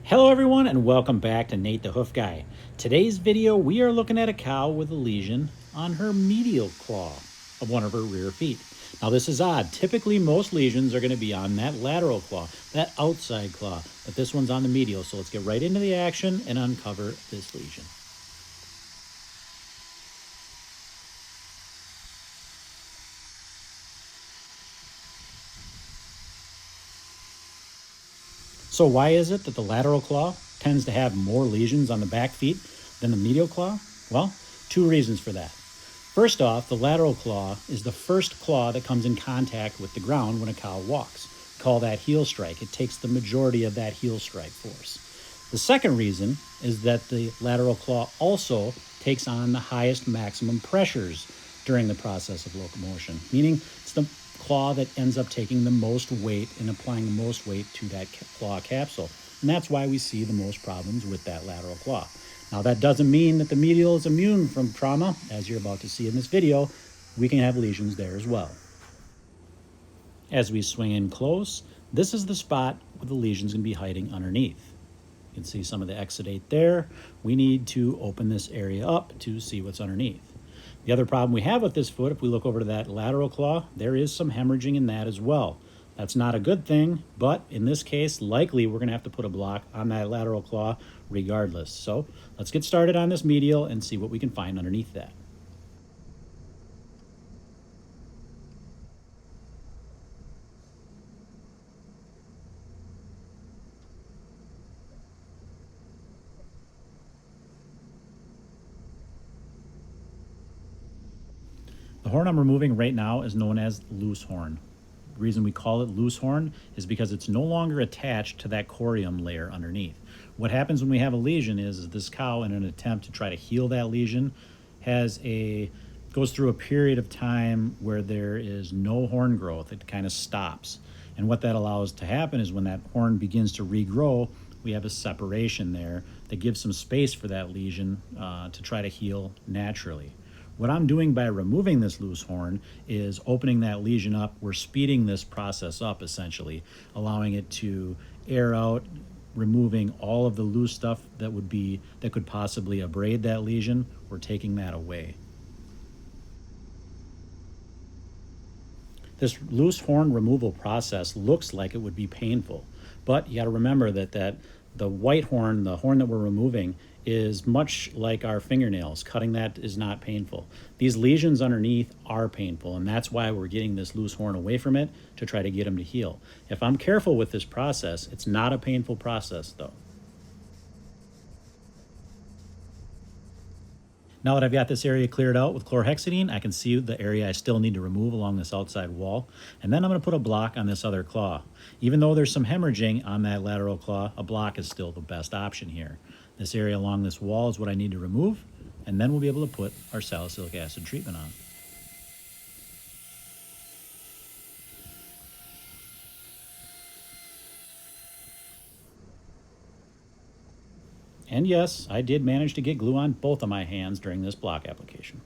Hello everyone and welcome back to Nate the Hoof Guy. Today's video we are looking at a cow with a lesion on her medial claw of one of her rear feet. Now this is odd. Typically most lesions are going to be on that lateral claw, that outside claw, but this one's on the medial, so let's get right into the action and uncover this lesion. So why is it that the lateral claw tends to have more lesions on the back feet than the medial claw? Well, two reasons for that. First off, the lateral claw is the first claw that comes in contact with the ground when a cow walks. We call that heel strike. It takes the majority of that heel strike force. The second reason is that the lateral claw also takes on the highest maximum pressures during the process of locomotion, meaning it's the claw that ends up taking the most weight and applying the most weight to that claw capsule. And that's why we see the most problems with that lateral claw. Now that doesn't mean that the medial is immune from trauma. As you're about to see in this video, we can have lesions there as well. As we swing in close, this is the spot where the lesion's going to be hiding underneath. You can see some of the exudate there. We need to open this area up to see what's underneath. The other problem we have with this foot, if we look over to that lateral claw, there is some hemorrhaging in that as well. That's not a good thing, but in this case, likely we're going to have to put a block on that lateral claw regardless. So let's get started on this medial and see what we can find underneath that. The horn I'm removing right now is known as loose horn. The reason we call it loose horn is because it's no longer attached to that corium layer underneath. What happens when we have a lesion is this cow, in an attempt to try to heal that lesion, goes through a period of time where there is no horn growth. It kind of stops. And what that allows to happen is when that horn begins to regrow, we have a separation there that gives some space for that lesion to try to heal naturally. What I'm doing by removing this loose horn is opening that lesion up. We're speeding this process up, essentially, allowing it to air out, removing all of the loose stuff that could possibly abrade that lesion. We're taking that away. This loose horn removal process looks like it would be painful, but you got to remember that the white horn, the horn that we're removing, is much like our fingernails. Cutting that is not painful. These lesions underneath are painful, and that's why we're getting this loose horn away from it to try to get them to heal. If I'm careful with this process, it's not a painful process though. Now that I've got this area cleared out with chlorhexidine, I can see the area I still need to remove along this outside wall. And then I'm going to put a block on this other claw. Even though there's some hemorrhaging on that lateral claw, a block is still the best option here. This area along this wall is what I need to remove, and then we'll be able to put our salicylic acid treatment on. And yes, I did manage to get glue on both of my hands during this block application.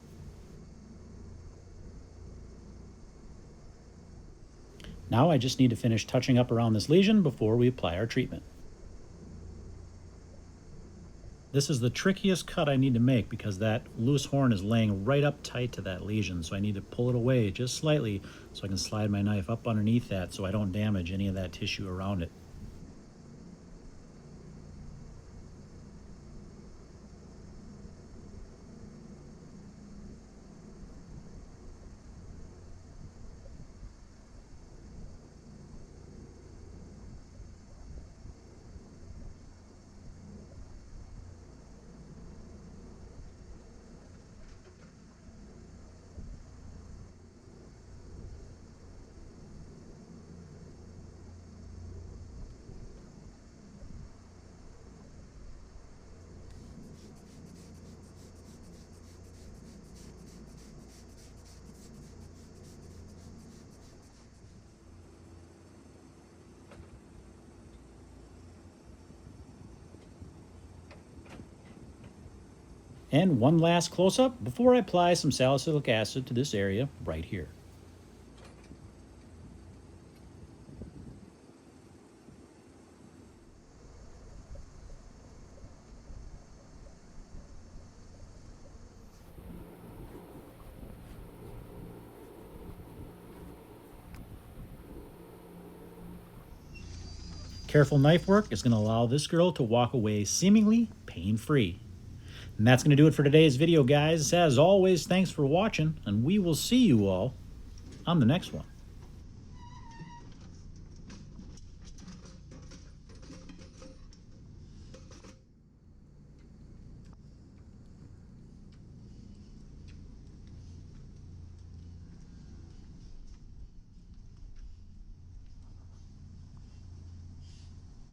Now I just need to finish touching up around this lesion before we apply our treatment. This is the trickiest cut I need to make because that loose horn is laying right up tight to that lesion, so I need to pull it away just slightly so I can slide my knife up underneath that so I don't damage any of that tissue around it. And one last close-up before I apply some salicylic acid to this area right here. Careful knife work is going to allow this girl to walk away seemingly pain-free. And that's going to do it for today's video, guys. As always, thanks for watching, and we will see you all on the next one.